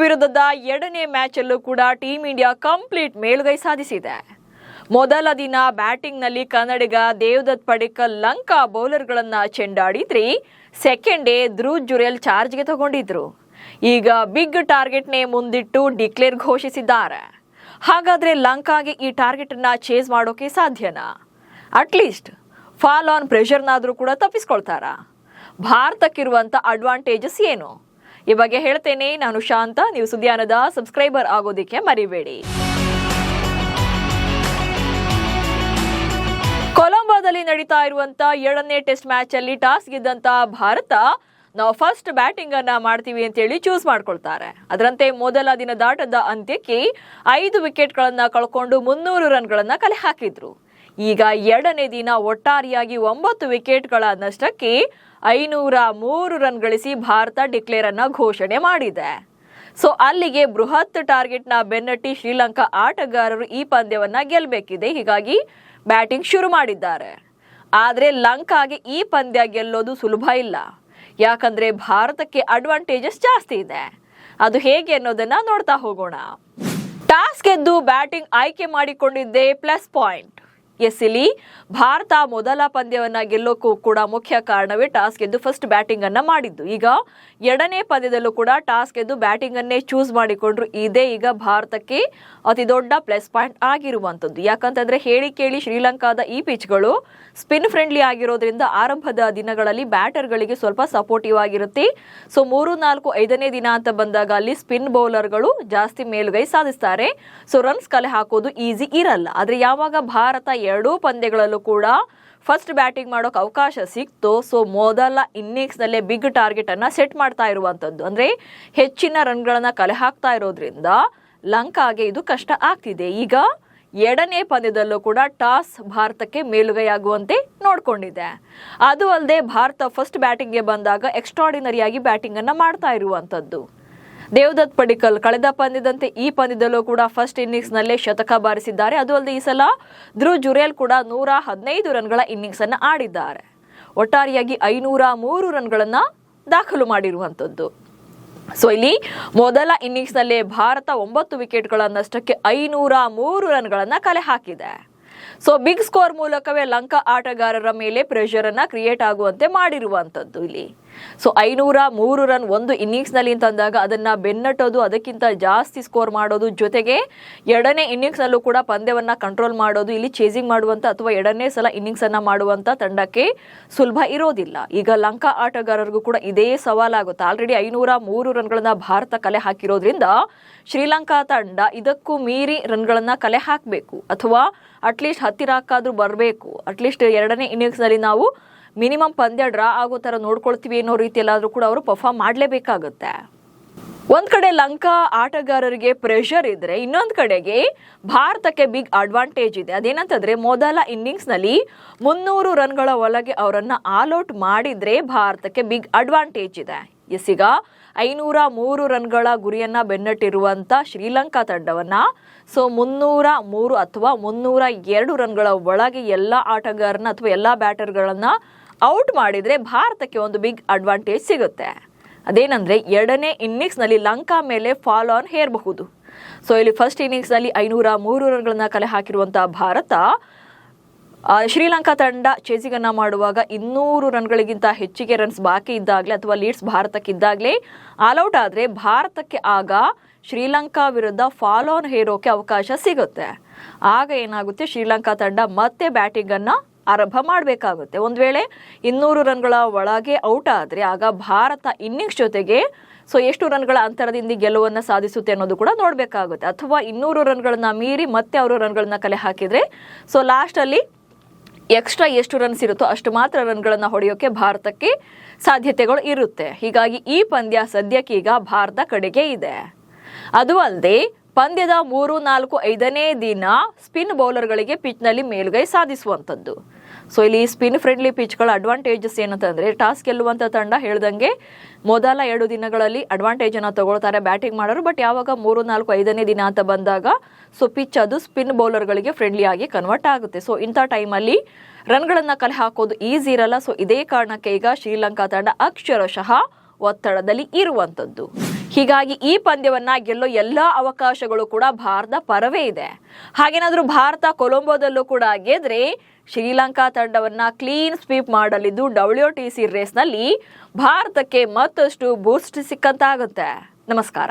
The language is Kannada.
ವಿರುದ್ಧದ ಎರಡನೇ ಮ್ಯಾಚ್ ಅಲ್ಲೂ ಕೂಡ ಟೀಂ ಇಂಡಿಯಾ ಕಂಪ್ಲೀಟ್ ಮೇಲುಗೈ ಸಾಧಿಸಿದೆ. ಮೊದಲ ದಿನ ಬ್ಯಾಟಿಂಗ್ನಲ್ಲಿ ಕನ್ನಡಿಗ ದೇವದತ್ ಪಡಿಕ್ಕಲ್ ಲಂಕಾ ಬೌಲರ್ಗಳನ್ನ ಚೆಂಡಾಡಿದ್ರೆ ಸೆಕೆಂಡ್ ಡೇ ಧ್ರುವ್ ಜುರೇಲ್ ಚಾರ್ಜ್ಗೆ ತಗೊಂಡಿದ್ರು. ಈಗ ಬಿಗ್ ಟಾರ್ಗೆಟ್ನೇ ಮುಂದಿಟ್ಟು ಡಿಕ್ಲೇರ್ ಘೋಷಿಸಿದ್ದಾರೆ. ಹಾಗಾದ್ರೆ ಲಂಕಾಗೆ ಈ ಟಾರ್ಗೆಟ್ ಅನ್ನ ಚೇಸ್ ಮಾಡೋಕೆ ಸಾಧ್ಯನಾ? ಅಟ್ಲೀಸ್ಟ್ ಫಾಲ್ ಆನ್ ಪ್ರೆಷರ್ನಾದ್ರೂ ಕೂಡ ತಪ್ಪಿಸ್ಕೊಳ್ತಾರಾ? ಭಾರತಕ್ಕಿರುವಂತ ಅಡ್ವಾಂಟೇಜಸ್ ಏನು? ಈ ಬಗ್ಗೆ ಹೇಳ್ತೇನೆ. ನಾನು ಶಾಂತ. ನೀವು ಸುದ್ದಿಯಾನದ ಸಬ್ಸ್ಕ್ರೈಬರ್ ಆಗೋದಿಕ್ಕೆ ಮರಿಬೇಡಿ. ಕೊಲಂಬೋದಲ್ಲಿ ನಡೀತಾ ಇರುವಂತ ಎರಡನೇ ಟೆಸ್ಟ್ ಮ್ಯಾಚ್ ಅಲ್ಲಿ ಟಾಸ್ ಗೆದ್ದಂತ ಭಾರತ ನಾವು ಫಸ್ಟ್ ಬ್ಯಾಟಿಂಗ್ ಅನ್ನ ಮಾಡ್ತೀವಿ ಅಂತೇಳಿ ಚೂಸ್ ಮಾಡ್ಕೊಳ್ತಾರೆ. ಅದರಂತೆ ಮೊದಲ ದಿನದಾಟದ ಅಂತ್ಯಕ್ಕೆ 5 ವಿಕೆಟ್ಗಳನ್ನ ಕಳ್ಕೊಂಡು 300 ರನ್ಗಳನ್ನ ಕಲೆ ಹಾಕಿದ್ರು. ಈಗ ಎರಡನೇ ದಿನ ಒಟ್ಟಾರೆಯಾಗಿ 9 ವಿಕೆಟ್ಗಳ ನಷ್ಟಕ್ಕೆ 503 ರನ್ ಗಳಿಸಿ ಭಾರತ ಡಿಕ್ಲೇರ್ ಅನ್ನ ಘೋಷಣೆ ಮಾಡಿದೆ. ಸೊ ಅಲ್ಲಿಗೆ ಬೃಹತ್ ಟಾರ್ಗೆಟ್ ನ ಬೆನ್ನಟ್ಟಿ ಶ್ರೀಲಂಕಾ ಆಟಗಾರರು ಈ ಪಂದ್ಯವನ್ನ ಗೆಲ್ಲಬೇಕಿದೆ. ಹೀಗಾಗಿ ಬ್ಯಾಟಿಂಗ್ ಶುರು ಮಾಡಿದ್ದಾರೆ. ಆದ್ರೆ ಲಂಕಾಗೆ ಈ ಪಂದ್ಯ ಗೆಲ್ಲೋದು ಸುಲಭ ಇಲ್ಲ. ಯಾಕಂದ್ರೆ ಭಾರತಕ್ಕೆ ಅಡ್ವಾಂಟೇಜಸ್ ಜಾಸ್ತಿ ಇದೆ. ಅದು ಹೇಗೆ ಅನ್ನೋದನ್ನ ನೋಡ್ತಾ ಹೋಗೋಣ. ಟಾಸ್ ಗೆದ್ದು ಬ್ಯಾಟಿಂಗ್ ಆಯ್ಕೆ ಮಾಡಿಕೊಂಡಿದ್ದೆ ಪ್ಲಸ್ ಪಾಯಿಂಟ್. ಇಲ್ಲಿ ಭಾರತ ಮೊದಲ ಪಂದ್ಯವನ್ನ ಗೆಲ್ಲೋಕ್ಕೂ ಕೂಡ ಮುಖ್ಯ ಕಾರಣವೇ ಟಾಸ್ ಗೆದ್ದು ಫಸ್ಟ್ ಬ್ಯಾಟಿಂಗ್ ಅನ್ನ ಮಾಡಿದ್ದು. ಈಗ ಎರಡನೇ ಪಂದ್ಯದಲ್ಲೂ ಕೂಡ ಟಾಸ್ ಗೆದ್ದು ಬ್ಯಾಟಿಂಗ್ ಅನ್ನೇ ಚೂಸ್ ಮಾಡಿಕೊಂಡ್ರು. ಇದೇ ಈಗ ಭಾರತಕ್ಕೆ ಅತಿ ದೊಡ್ಡ ಪ್ಲಸ್ ಪಾಯಿಂಟ್ ಆಗಿರುವಂತದ್ದು. ಯಾಕಂತಂದ್ರೆ ಹೇಳಿ ಕೇಳಿ ಶ್ರೀಲಂಕಾದ ಈ ಪಿಚ್ಗಳು ಸ್ಪಿನ್ ಫ್ರೆಂಡ್ಲಿ ಆಗಿರೋದ್ರಿಂದ ಆರಂಭದ ದಿನಗಳಲ್ಲಿ ಬ್ಯಾಟರ್ಗಳಿಗೆ ಸ್ವಲ್ಪ ಸಪೋರ್ಟಿವ್ ಆಗಿರುತ್ತೆ. ಸೊ 3, 4, 5ನೇ ದಿನ ಅಂತ ಬಂದಾಗ ಅಲ್ಲಿ ಸ್ಪಿನ್ ಬೌಲರ್ಗಳು ಜಾಸ್ತಿ ಮೇಲುಗೈ ಸಾಧಿಸ್ತಾರೆ. ಸೊ ರನ್ಸ್ ಕಲೆ ಹಾಕೋದು ಈಸಿ ಇರಲ್ಲ. ಆದ್ರೆ ಯಾವಾಗ ಭಾರತ ಎರಡೂ ಪಂದ್ಯಗಳಲ್ಲೂ ಕೂಡ ಫಸ್ಟ್ ಬ್ಯಾಟಿಂಗ್ ಮಾಡೋಕೆ ಅವಕಾಶ ಸಿಕ್ತು, ಸೊ ಮೊದಲ ಇನ್ನಿಂಗ್ಸ್ ನಲ್ಲೇ ಬಿಗ್ ಟಾರ್ಗೆಟ್ ಅನ್ನ ಸೆಟ್ ಮಾಡ್ತಾ ಇರುವಂತದ್ದು. ಅಂದ್ರೆ ಹೆಚ್ಚಿನ ರನ್ಗಳನ್ನ ಕಲೆ ಹಾಕ್ತಾ ಇರೋದ್ರಿಂದ ಲಂಕಾಗೆ ಇದು ಕಷ್ಟ ಆಗ್ತಿದೆ. ಈಗ ಎರಡನೇ ಪಂದ್ಯದಲ್ಲೂ ಕೂಡ ಟಾಸ್ ಭಾರತಕ್ಕೆ ಮೇಲುಗೈ ಆಗುವಂತೆ ನೋಡ್ಕೊಂಡಿದೆ. ಅದು ಅಲ್ಲದೆ ಭಾರತ ಫಸ್ಟ್ ಬ್ಯಾಟಿಂಗ್ಗೆ ಬಂದಾಗ ಎಕ್ಸ್ಟ್ರಾರ್ಡಿನರಿಯಾಗಿ ಬ್ಯಾಟಿಂಗ್ ಅನ್ನ ಮಾಡ್ತಾ ಇರುವಂತದ್ದು. ದೇವದತ್ ಪಡಿಕ್ಕಲ್ ಕಳೆದ ಪಂದ್ಯದಂತೆ ಈ ಪಂದ್ಯದಲ್ಲೂ ಕೂಡ ಫಸ್ಟ್ ಇನ್ನಿಂಗ್ಸ್ ನಲ್ಲೇ ಶತಕ ಬಾರಿಸಿದ್ದಾರೆ. ಅದು ಅಲ್ಲದೆ ಈ ಸಲ ಧ್ರುವ್ ಜುರೇಲ್ ಕೂಡ 115 ರನ್ಗಳ ಇನ್ನಿಂಗ್ಸ್ ಅನ್ನ ಆಡಿದ್ದಾರೆ. ಒಟ್ಟಾರೆಯಾಗಿ 503 ರನ್ಗಳನ್ನ ದಾಖಲು ಮಾಡಿರುವಂತದ್ದು. ಸೊ ಇಲ್ಲಿ ಮೊದಲ ಇನ್ನಿಂಗ್ಸ್ ನಲ್ಲೇ ಭಾರತ 9 ವಿಕೆಟ್ಗಳ ನಷ್ಟಕ್ಕೆ 503 ರನ್ಗಳನ್ನ ಕಲೆ ಹಾಕಿದೆ. ಸೊ ಬಿಗ್ ಸ್ಕೋರ್ ಮೂಲಕವೇ ಲಂಕಾ ಆಟಗಾರರ ಮೇಲೆ ಪ್ರೆಷರ್ ಅನ್ನ ಕ್ರಿಯೇಟ್ ಆಗುವಂತೆ ಮಾಡಿರುವಂತದ್ದು ಇಲ್ಲಿ. ಸೊ 503 ರನ್ ಒಂದು ಇನ್ನಿಂಗ್ಸ್ ನಲ್ಲಿ ಅಂತಂದಾಗ ಅದನ್ನ ಬೆನ್ನಟ್ಟೋದು, ಅದಕ್ಕಿಂತ ಜಾಸ್ತಿ ಸ್ಕೋರ್ ಮಾಡೋದು, ಜೊತೆಗೆ ಎರಡನೇ ಇನ್ನಿಂಗ್ಸ್ ನಲ್ಲೂ ಕೂಡ ಪಂದ್ಯವನ್ನ ಕಂಟ್ರೋಲ್ ಮಾಡೋದು, ಇಲ್ಲಿ ಚೇಸಿಂಗ್ ಮಾಡುವಂತ ಅಥವಾ ಎರಡನೇ ಸಲ ಇನ್ನಿಂಗ್ಸ್ ಅನ್ನ ಮಾಡುವಂತ ತಂಡಕ್ಕೆ ಸುಲಭ ಇರೋದಿಲ್ಲ. ಈಗ ಲಂಕಾ ಆಟಗಾರರಿಗೂ ಕೂಡ ಇದೇ ಸವಾಲಾಗುತ್ತೆ. ಆಲ್ರೆಡಿ 503 ರನ್ಗಳನ್ನ ಭಾರತ ಕಲೆ ಹಾಕಿರೋದ್ರಿಂದ ಶ್ರೀಲಂಕಾ ತಂಡ ಇದಕ್ಕೂ ಮೀರಿ ರನ್ಗಳನ್ನ ಕಲೆ ಹಾಕಬೇಕು ಅಥವಾ ಅಟ್ಲೀಸ್ಟ್ ಹತ್ತಿರಕ್ಕಾದ್ರೂ ಬರಬೇಕು. ಅಟ್ಲೀಸ್ಟ್ ಎರಡನೇ ಇನ್ನಿಂಗ್ಸ್ ನಲ್ಲಿ ನಾವು ಮಿನಿಮಮ್ ಪಂದ್ಯ ಡ್ರಾ ಆಗೋ ತರ ನೋಡ್ಕೊಳ್ತೀವಿ ಅನ್ನೋ ರೀತಿಯಲ್ಲಾದ್ರೂ ಕೂಡ ಅವರು ಪರ್ಫಾರ್ಮ್ ಮಾಡಲೇಬೇಕಾಗುತ್ತೆ. ಒಂದ್ ಕಡೆ ಲಂಕಾ ಆಟಗಾರರಿಗೆ ಪ್ರೆಷರ್ ಇದ್ರೆ, ಇನ್ನೊಂದ್ ಕಡೆಗೆ ಭಾರತಕ್ಕೆ ಬಿಗ್ ಅಡ್ವಾಂಟೇಜ್ ಇದೆ. ಅದೇನಂತಂದ್ರೆ ಮೊದಲ ಇನ್ನಿಂಗ್ಸ್ ನಲ್ಲಿ 300 ರನ್ಗಳ ಒಳಗೆ ಅವರನ್ನ ಆಲ್ ಔಟ್ ಮಾಡಿದ್ರೆ ಭಾರತಕ್ಕೆ ಬಿಗ್ ಅಡ್ವಾಂಟೇಜ್ ಇದೆ. ಈಗ 503 ರನ್ಗಳ ಗುರಿಯನ್ನ ಬೆನ್ನಟ್ಟಿರುವಂತ ಶ್ರೀಲಂಕಾ ತಂಡವನ್ನ 303 ಅಥವಾ 302 ರನ್ಗಳ ಒಳಗೆ ಎಲ್ಲಾ ಆಟಗಾರನ ಅಥವಾ ಎಲ್ಲಾ ಬ್ಯಾಟರ್ಗಳನ್ನ ಔಟ್ ಮಾಡಿದ್ರೆ ಭಾರತಕ್ಕೆ ಒಂದು ಬಿಗ್ ಅಡ್ವಾಂಟೇಜ್ ಸಿಗುತ್ತೆ. ಅದೇನಂದ್ರೆ ಎರಡನೇ ಇನ್ನಿಂಗ್ಸ್ ನಲ್ಲಿ ಲಂಕಾ ಮೇಲೆ ಫಾಲ್ ಆನ್ ಹೇರಬಹುದು. ಸೊ ಇಲ್ಲಿ ಫಸ್ಟ್ ಇನ್ನಿಂಗ್ಸ್ ನಲ್ಲಿ 503 ರನ್ಗಳನ್ನ ಕಲೆ ಹಾಕಿರುವಂತಹ ಭಾರತ ಶ್ರೀಲಂಕಾ ತಂಡ ಚೇಸಿಂಗ್ ಅನ್ನ ಮಾಡುವಾಗ 200 ರನ್ಗಳಿಗಿಂತ ಹೆಚ್ಚಿಗೆ ರನ್ಸ್ ಬಾಕಿ ಇದ್ದಾಗಲೇ ಅಥವಾ ಲೀಡ್ಸ್ ಭಾರತಕ್ಕಿದ್ದಾಗಲೇ ಆಲ್ಔಟ್ ಆದ್ರೆ ಭಾರತಕ್ಕೆ ಆಗ ಶ್ರೀಲಂಕಾ ವಿರುದ್ಧ ಫಾಲ್ ಆನ್ ಹೇರೋಕೆ ಅವಕಾಶ ಸಿಗುತ್ತೆ. ಆಗ ಏನಾಗುತ್ತೆ, ಶ್ರೀಲಂಕಾ ತಂಡ ಮತ್ತೆ ಬ್ಯಾಟಿಂಗ್ ಅನ್ನ ಆರಂಭ ಮಾಡಬೇಕಾಗುತ್ತೆ. ಒಂದ್ ವೇಳೆ 200 ರನ್ಗಳ ಒಳಗೆ ಔಟ್ ಆದ್ರೆ ಆಗ ಭಾರತ ಇನ್ನಿಂಗ್ಸ್ ಜೊತೆಗೆ ಎಷ್ಟು ರನ್ಗಳ ಅಂತರದಿಂದ ಗೆಲುವನ್ನ ಸಾಧಿಸುತ್ತೆ ಅನ್ನೋದು ಕೂಡ ನೋಡ್ಬೇಕಾಗುತ್ತೆ. ಅಥವಾ 200 ರನ್ಗಳನ್ನ ಮೀರಿ ಮತ್ತೆ ಅವರು ರನ್ಗಳನ್ನ ಕಲೆ ಹಾಕಿದ್ರೆ ಲಾಸ್ಟ್ ಅಲ್ಲಿ ಎಕ್ಸ್ಟ್ರಾ ಎಷ್ಟು ರನ್ಸ್ ಇರುತ್ತೋ ಅಷ್ಟು ಮಾತ್ರ ರನ್ಗಳನ್ನ ಹೊಡೆಯೋಕೆ ಭಾರತಕ್ಕೆ ಸಾಧ್ಯತೆಗಳು ಇರುತ್ತೆ. ಹೀಗಾಗಿ ಈ ಪಂದ್ಯ ಸದ್ಯಕ್ಕೀಗ ಭಾರತ ಕಡೆಗೆ ಇದೆ. ಅದು ಅಲ್ಲದೆ ಪಂದ್ಯದ 3, 4, 5ನೇ ದಿನ ಸ್ಪಿನ್ ಬೌಲರ್ಗಳಿಗೆ ಪಿಚ್ನಲ್ಲಿ ಮೇಲುಗೈ ಸಾಧಿಸುವಂಥದ್ದು. ಸೊ ಇಲ್ಲಿ ಸ್ಪಿನ್ ಫ್ರೆಂಡ್ಲಿ ಪಿಚ್ಗಳ ಅಡ್ವಾಂಟೇಜಸ್ ಏನಂತಂದ್ರೆ ಟಾಸ್ ಗೆಲ್ಲುವಂತ ತಂಡ ಹೇಳ್ದಂಗೆ ಮೊದಲ 2 ದಿನಗಳಲ್ಲಿ ಅಡ್ವಾಂಟೇಜ್ ಅನ್ನ ತಗೊಳ್ತಾರೆ ಬ್ಯಾಟಿಂಗ್ ಮಾಡೋರು. ಬಟ್ ಯಾವಾಗ 3, 4, 5ನೇ ದಿನ ಅಂತ ಬಂದಾಗ ಪಿಚ್ ಅದು ಸ್ಪಿನ್ ಬೌಲರ್ಗಳಿಗೆ ಫ್ರೆಂಡ್ಲಿ ಆಗಿ ಕನ್ವರ್ಟ್ ಆಗುತ್ತೆ. ಸೊ ಇಂಥ ಟೈಮಲ್ಲಿ ರನ್ಗಳನ್ನ ಕಲೆ ಹಾಕೋದು ಈಸಿ ಇರಲ್ಲ. ಸೊ ಇದೇ ಕಾರಣಕ್ಕೆ ಈಗ ಶ್ರೀಲಂಕಾ ತಂಡ ಅಕ್ಷರಶಃ ಒತ್ತಡದಲ್ಲಿ ಇರುವಂತದ್ದು. ಹೀಗಾಗಿ ಈ ಪಂದ್ಯವನ್ನ ಗೆಲ್ಲೋ ಎಲ್ಲಾ ಅವಕಾಶಗಳು ಕೂಡ ಭಾರತ ಪರವೇ ಇದೆ. ಹಾಗೇನಾದ್ರೂ ಭಾರತ ಕೊಲಂಬೋದಲ್ಲೂ ಕೂಡ ಗೆದ್ರೆ ಶ್ರೀಲಂಕಾ ತಂಡವನ್ನ ಕ್ಲೀನ್ ಸ್ವೀಪ್ ಮಾಡಲಿದ್ದು WTC ರೇಸ್ನಲ್ಲಿ ಭಾರತಕ್ಕೆ ಮತ್ತಷ್ಟು ಬೂಸ್ಟ್ ಸಿಕ್ಕಂತಾಗುತ್ತೆ. ನಮಸ್ಕಾರ.